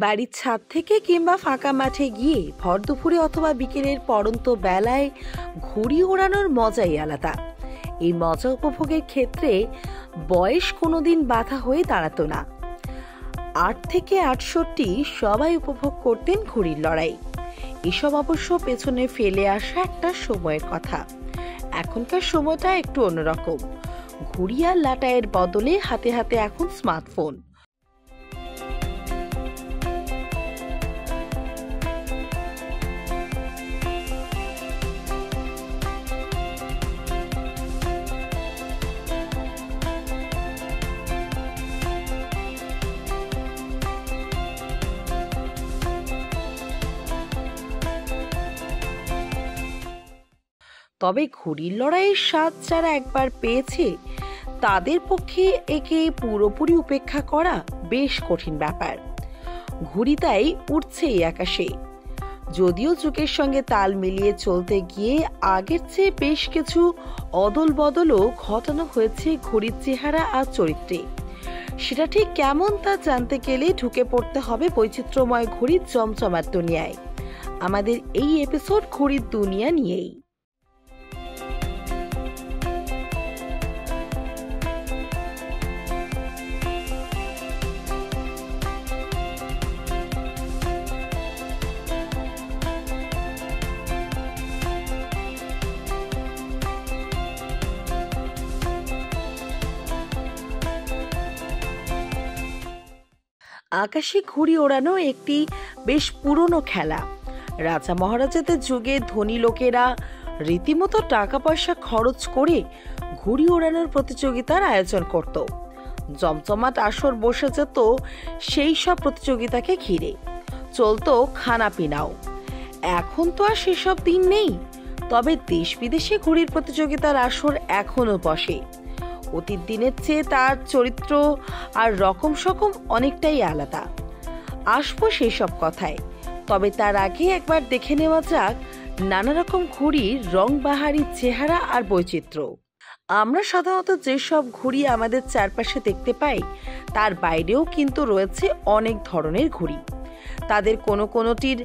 বাড়ির ছাদ থেকে কিংবা ফাঁকা মাঠে গিয়ে ভর দুপুরে অথবা বিকেলের পড়ন্ত বেলায় ঘুড়ি ওড়ানোর মজাই আলাদা। এই মজা উপভোগের ক্ষেত্রে বয়স কোনোদিন বাধা হয়ে দাঁড়াতো না। 8 থেকে 68 সবাই উপভোগ করতেন ঘুড়ির লড়াই। এসব অবশ্য পেছনে ফেলে আসা একটা সময়ের কথা। এখনকার সময়টা একটু অন্যরকম। ঘুড়ি আর লাটাইয়ের বদলে হাতে হাতে এখন স্মার্টফোন। তবে ঘুড়ির লড়াইয়ের স্বাদ যারা একবার পেয়েছে তাদের পক্ষে একে পুরোপুরি উপেক্ষা করা বেশ কঠিন ব্যাপার। ঘুড়ি তাই উঠছেই আকাশে। যদিও যুগের সঙ্গে তাল মিলিয়ে চলতে গিয়ে আগের চেয়ে বেশ কিছু অদল বদলও ঘটানো হয়েছে ঘুড়ির চেহারা আর চরিত্রে। সেটা ঠিক কেমন তা জানতে গেলে ঢুকে পড়তে হবে বৈচিত্র্যময় ঘুড়ির জমজমাট দুনিয়ায়। আমাদের এই এপিসোড ঘুড়ির দুনিয়া নিয়েই। আকাশে ঘুড়ি ওড়ানো একটি বেশ পুরনো খেলা। রাজা মহারাজাদের যুগে ধনী লোকেরা রীতিমতো টাকা পয়সা খরচ করে ঘুড়ি ওড়ানোর প্রতিযোগিতার আয়োজন করত। জমজমাট আসর বসে যেত সেই সব প্রতিযোগিতাকে ঘিরে। চলতো খানা পিনাও। এখন তো আর সেসব দিন নেই, তবে দেশ বিদেশে ঘুড়ির প্রতিযোগিতার আসর এখনো বসে। অতীত দিনের চেয়ে তার চরিত্র আর রকম সকম অনেকটাই আলাদা। আসবো সেসব কথায়, তবে তার আগে একবার দেখে নেওয়া যাক নানা রকম ঘুড়ির রং বাহারি চেহারা আর বৈচিত্র্য। আমরা সাধারণত যেসব ঘুড়ি আমাদের চারপাশে দেখতে পাই তার বাইরেও কিন্তু রয়েছে অনেক ধরনের ঘুড়ি। তাদের কোনো কোনোটির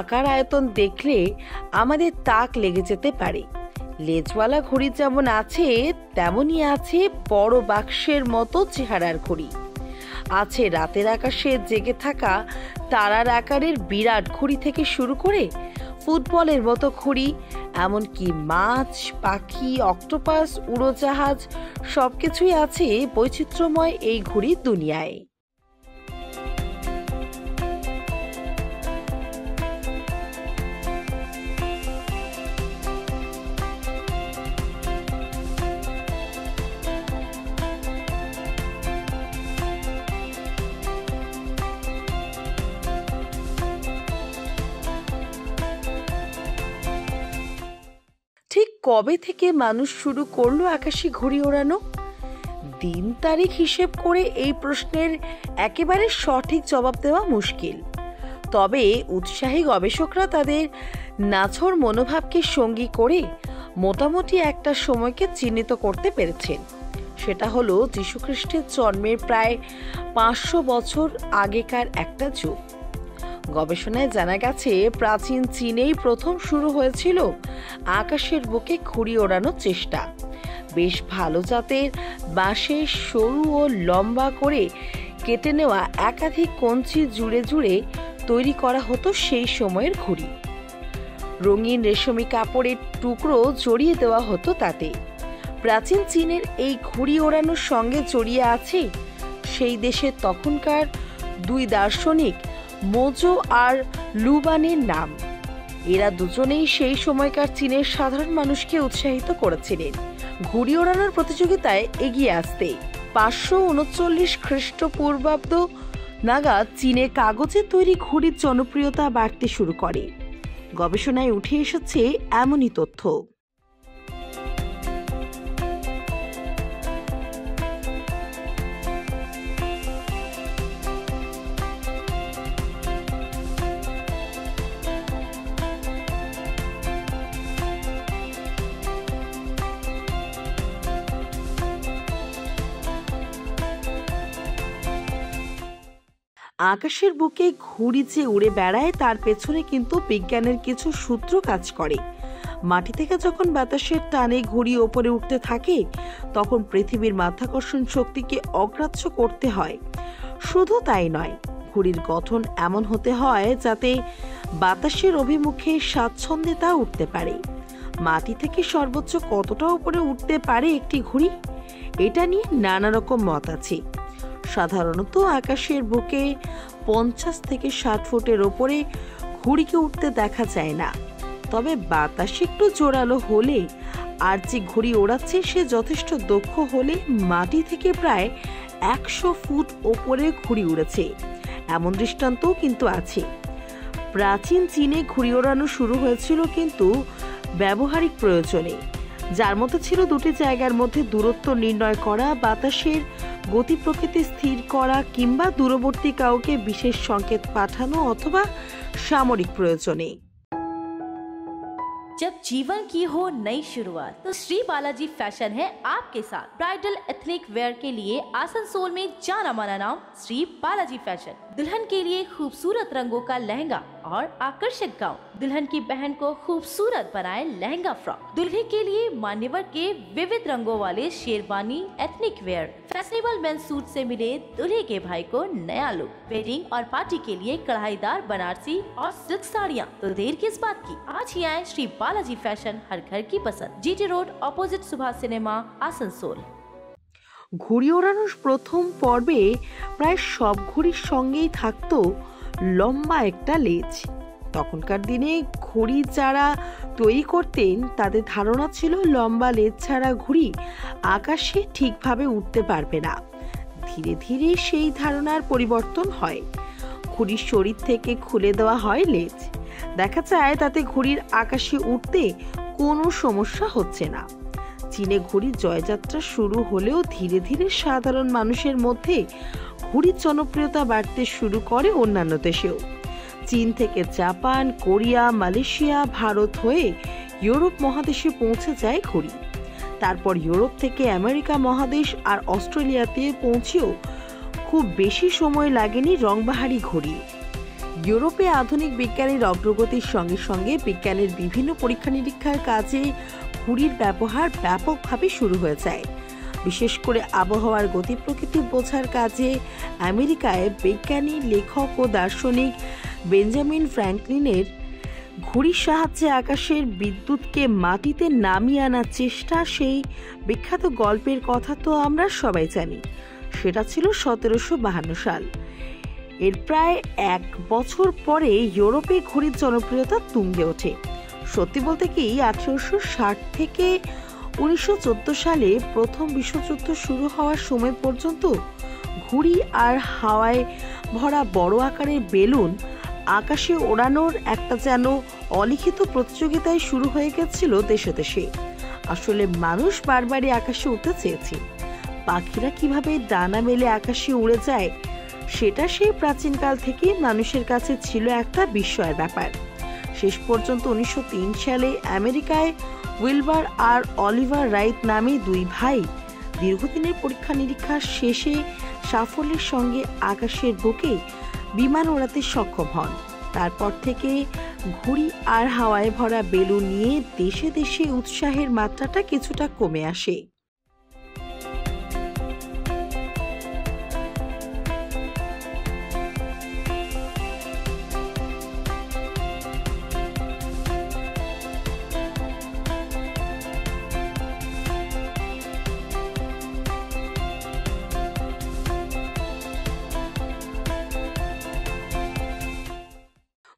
আকার আয়তন দেখলে আমাদের তাক লেগে যেতে পারে। লেজওয়ালা ঘুড়ি যেমন আছে তেমনই আছে বড় বাক্সের মতো চেহারার ঘুড়ি। আছে রাতের আকাশে জেগে থাকা তারার আকারের বিরাট ঘুড়ি থেকে শুরু করে ফুটবলের মতো ঘুড়ি, এমনকি মাছ, পাখি, অক্টোপাস, উড়োজাহাজ সবকিছুই আছে বৈচিত্র্যময় এই ঘুড়ির দুনিয়ায়। ঠিক কবে থেকে মানুষ শুরু করলো আকাশে ঘুড়ি ওড়ানো? দিন তারিখ হিসেব করে এই প্রশ্নের একেবারে সঠিক জবাব দেওয়া মুশকিল। তবে উৎসাহী গবেষকরা তাদের নাছোড় মনোভাবকে সঙ্গী করে মোটামুটি একটা সময়কে চিহ্নিত করতে পেরেছেন। সেটা হলো যীশুখ্রিস্টের জন্মের প্রায় 500 বছর আগেকার একটা যুগ। গবেষণায় জানা গেছে প্রাচীন চীনেই প্রথম শুরু হয়েছিল আকাশের বুকে ঘুড়ি ওড়ানোর চেষ্টা। বেশ ভালো জাতের বাঁশের সরু ও লম্বা করে কেটে নেওয়া একাধিক কঞ্চি জুড়ে জুড়ে তৈরি করা হতো সেই সময়ের ঘুড়ি। রঙিন রেশমি কাপড়ের টুকরো জড়িয়ে দেওয়া হতো তাতে। প্রাচীন চীনের এই ঘুড়ি ওড়ানোর সঙ্গে জড়িয়ে আছে সেই দেশের তখনকার দুই দার্শনিক মোজো আর লুবানের নাম। এরা দুজনেই সেই সময়কার চীনের সাধারণ মানুষকে উৎসাহিত করেছিলেন ঘুড়ি ওড়ানোর প্রতিযোগিতায় এগিয়ে আসতে। 539 খ্রিস্টপূর্বাব্দ নাগাদ চীনে কাগজে তৈরি ঘুড়ির জনপ্রিয়তা বাড়তে শুরু করে। গবেষণায় উঠে এসেছে এমনই তথ্য। আকাশের বুকে ঘুড়ি যে উড়ে বেড়ায় তার পেছনে কিন্তু বিজ্ঞানের কিছু সূত্র কাজ করে। মাটি থেকে যখন বাতাসের টানে ঘুড়ি ওপরে উঠতে থাকে তখন পৃথিবীর মাধ্যাকর্ষণ শক্তিকে অগ্রাহ্য করতে হয়। শুধু তাই নয়, ঘুড়ির গঠন এমন হতে হয় যাতে বাতাসের অভিমুখে স্বাচ্ছন্দ্যে তা উঠতে পারে। মাটি থেকে সর্বোচ্চ কতটা উপরে উঠতে পারে একটি ঘুড়ি, এটা নিয়ে নানা রকম মত আছে। সাধারণত আকাশের বুকে 50 থেকে 60 ফুটের ওপরে ঘুড়িকে উঠতে দেখা যায় না। তবে বাতাস একটু জোরালো হলে আর যে ঘুড়ি ওড়াচ্ছে সে যথেষ্ট দক্ষ হলে মাটি থেকে প্রায় 100 ফুট ওপরে ঘুড়ি উড়েছে, এমন দৃষ্টান্তও কিন্তু আছে। প্রাচীন চীনে ঘুড়ি ওড়ানো শুরু হয়েছিল কিন্তু ব্যবহারিক প্রয়োজনে, যার মধ্যে ছিল দুটি জায়গার মধ্যে দূরত্ব নির্ণয় করা, বাতাসের গতি প্রকৃতি স্থির করা কিংবা দূরবর্তী কাউকে বিশেষ সংকেত পাঠানো অথবা সামরিক প্রয়োজনে। जब जीवन की हो नई शुरुआत तो श्री बालाजी फैशन है आपके साथ। ब्राइडल एथनिक वेयर के लिए आसनसोल में जाना माना नाम श्री बालाजी फैशन। दुल्हन के लिए खूबसूरत रंगों का लहंगा और आकर्षक गाउन, दुल्हन की बहन को खूबसूरत बनाए लहंगा फ्रॉक, दुल्हे के लिए मान्यवर के विविध रंगों वाले sherwani ethnic wear, fashionable men's suit से मिले दुल्हे के भाई को नया लुक, वेडिंग और पार्टी के लिए कढ़ाईदार बनारसी और सिल्क साड़ियाँ। तो देर किस बात की, आज ही आए श्री बालाजी फैशन, हर घर की पसंद, GT road opposite Subhash cinema, Asansol. ঘুড়ি ওড়ানোর প্রথম পর্বে প্রায় সব ঘুড়ির সঙ্গেই থাকতো লম্বা একটা লেজ। তখনকার দিনে ঘুড়ি যারা তৈরি করতেন তাদের ধারণা ছিল লম্বা লেজ ছাড়া ঘুড়ি আকাশে ঠিকভাবে উঠতে পারবে না। ধীরে ধীরে সেই ধারণার পরিবর্তন হয়, ঘুড়ির শরীর থেকে খুলে দেওয়া হয় লেজ। দেখা যায় তাতে ঘুড়ির আকাশে উঠতে কোনো সমস্যা হচ্ছে না। চীনে ঘুড়ির জয়যাত্রা শুরু হলেও ধীরে ধীরে সাধারণ মানুষের মধ্যে ঘুড়ির জনপ্রিয়তা বাড়তে শুরু করে অন্যান্য দেশেও। চীন থেকে জাপান, কোরিয়া, মালয়েশিয়া, ভারত হয়ে ইউরোপ মহাদেশে পৌঁছে যায় ঘুড়ি। তারপর ইউরোপ থেকে আমেরিকা মহাদেশ আর অস্ট্রেলিয়াতে পৌঁছেও খুব বেশি সময় লাগেনি রংবাহারি ঘুড়ি। ইউরোপে আধুনিক বিজ্ঞানের অগ্রগতির সঙ্গে সঙ্গে বিজ্ঞানের বিভিন্ন পরীক্ষা নিরীক্ষার কাজে ঘুড়ির ব্যবহার ব্যাপকভাবে শুরু হয়ে যায়। বিশেষ করে আবহাওয়ার গতি প্রকৃতি বোঝার কাজে আমেরিকায় বিজ্ঞানী, লেখক ও দার্শনিক বেঞ্জামিন ফ্র্যাঙ্কলিনের ঘুড়ির সাহায্যে আকাশের বিদ্যুৎকে মাটিতে নামিয়ে আনার চেষ্টা, সেই বিখ্যাত গল্পের কথা তো আমরা সবাই জানি। সেটা ছিল 1752 সাল। এর প্রায় 1 বছর পরে ইউরোপে ঘুড়ির জনপ্রিয়তা তুঙ্গে ওঠে। সত্যি বলতে কি 1860 থেকে 1914 সালে প্রথম বিশ্বযুদ্ধ শুরু হওয়ার সময় পর্যন্ত ঘুড়ি আর হাওয়ায় ভরা বড় আকারের বেলুন আকাশে ওড়ানোর একটা যেন অলিখিত প্রতিযোগিতায় শুরু হয়ে গেছিল দেশে দেশে। আসলে মানুষ বারবারই আকাশে উঠতে চেয়েছে। পাখিরা কিভাবে ডানা মেলে আকাশে উড়ে যায় সেটা সেই প্রাচীনকাল থেকে মানুষের কাছে ছিল একটা বিস্ময়ের ব্যাপার। শেষ পর্যন্ত 1903 সালে আমেরিকায় উইলবার আর অলিভার রাইট নামে 2 ভাই দীর্ঘদিনের পরীক্ষা নিরীক্ষা শেষে সাফল্যের সঙ্গে আকাশের বুকে বিমান ওড়াতে সক্ষম হন। তারপর থেকে ঘুড়ি আর হাওয়ায় ভরা বেলুন নিয়ে দেশে দেশে উৎসাহের মাত্রাটা কিছুটা কমে আসে।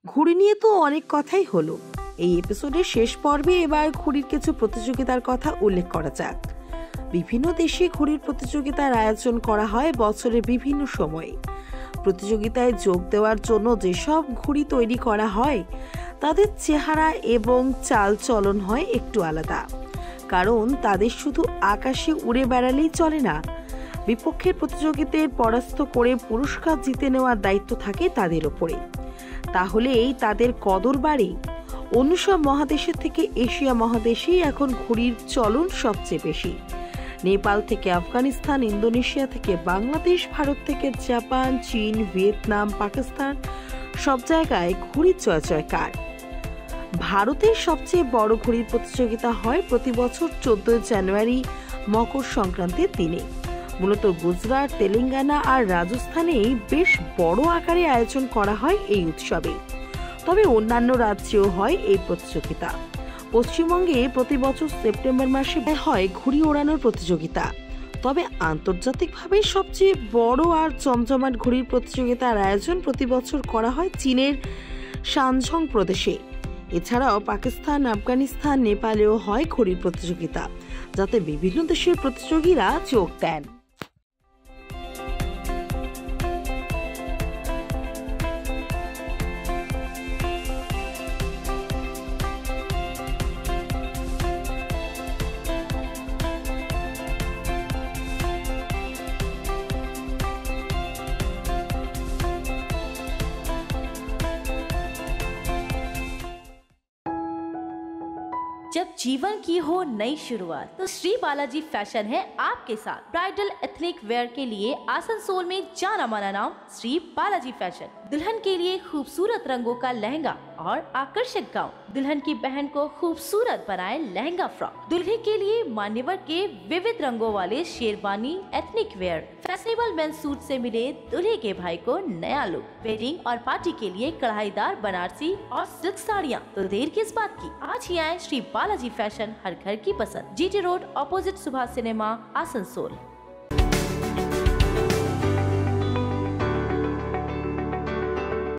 ঘুড়ি নিয়ে তো অনেক কথাই হলো। এই এপিসোডের শেষ পর্বে এবার ঘুড়ির কিছু প্রতিযোগিতার কথা উল্লেখ করা যাক। বিভিন্ন দেশে ঘুড়ির প্রতিযোগিতার আয়োজন করা হয় বছরের বিভিন্ন সময়ে। প্রতিযোগিতায় যোগ দেওয়ার জন্য যেসব ঘুড়ি তৈরি করা হয় তাদের চেহারা এবং চাল চলন হয় একটু আলাদা, কারণ তাদের শুধু আকাশে উড়ে বেড়ালেই চলে না, বিপক্ষের প্রতিযোগিতায় পরাস্ত করে পুরস্কার জিতে নেওয়ার দায়িত্ব থাকে তাদের ওপরে। তাহলেই তাদের কদর বাড়ে। অন্য সব মহাদেশের থেকে এশিয়া মহাদেশেই এখন ঘুড়ির চলন সবচেয়ে বেশি। নেপাল থেকে আফগানিস্তান, ইন্দোনেশিয়া থেকে বাংলাদেশ, ভারত থেকে জাপান, চীন, ভিয়েতনাম, পাকিস্তান সব জায়গায় ঘুড়ির জয়জয়কার। ভারতের সবচেয়ে বড় ঘুড়ির প্রতিযোগিতা হয় প্রতি বছর 14 জানুয়ারি মকর সংক্রান্তির দিনে। মূলত গুজরাট, তেলেঙ্গানা আর রাজস্থানেই বেশ বড় আকারে আয়োজন করা হয় এই উৎসবে। তবে অন্যান্য রাজ্যেও হয় এই প্রতিযোগিতা। পশ্চিমবঙ্গে প্রতি বছর সেপ্টেম্বর মাসে হয় ঘুড়ি ওড়ানোর প্রতিযোগিতা। তবে আন্তর্জাতিকভাবে সবচেয়ে বড় আর জমজমাট ঘুড়ির প্রতিযোগিতার আয়োজন প্রতি বছর করা হয় চীনের শানঝং প্রদেশে। এছাড়াও পাকিস্তান, আফগানিস্তান, নেপালেও হয় ঘুড়ির প্রতিযোগিতা, যাতে বিভিন্ন দেশের প্রতিযোগীরা যোগ দেন। जब जीवन की हो नई शुरुआत तो श्री बालाजी फैशन है आपके साथ। ब्राइडल एथनिक वेयर के लिए आसनसोल में जाना माना नाम श्री बालाजी फैशन। दुल्हन के लिए खूबसूरत रंगों का लहंगा और आकर्षक गाउन, दुल्हन की बहन को खूबसूरत बनाए लहंगा फ्रॉक, दुल्हे के लिए मान्यवर के विविध रंगों वाले sherwani, ethnic wear, fashionable men's suit से मिले दुल्हे के भाई को नया लुक, वेडिंग और पार्टी के लिए कढ़ाईदार बनारसी और सिल्क साड़ियाँ। तो देर किस बात की, आज ही आए श्री बालाजी फैशन, हर घर की पसंद। GT road, opposite Subhash cinema, Asansol.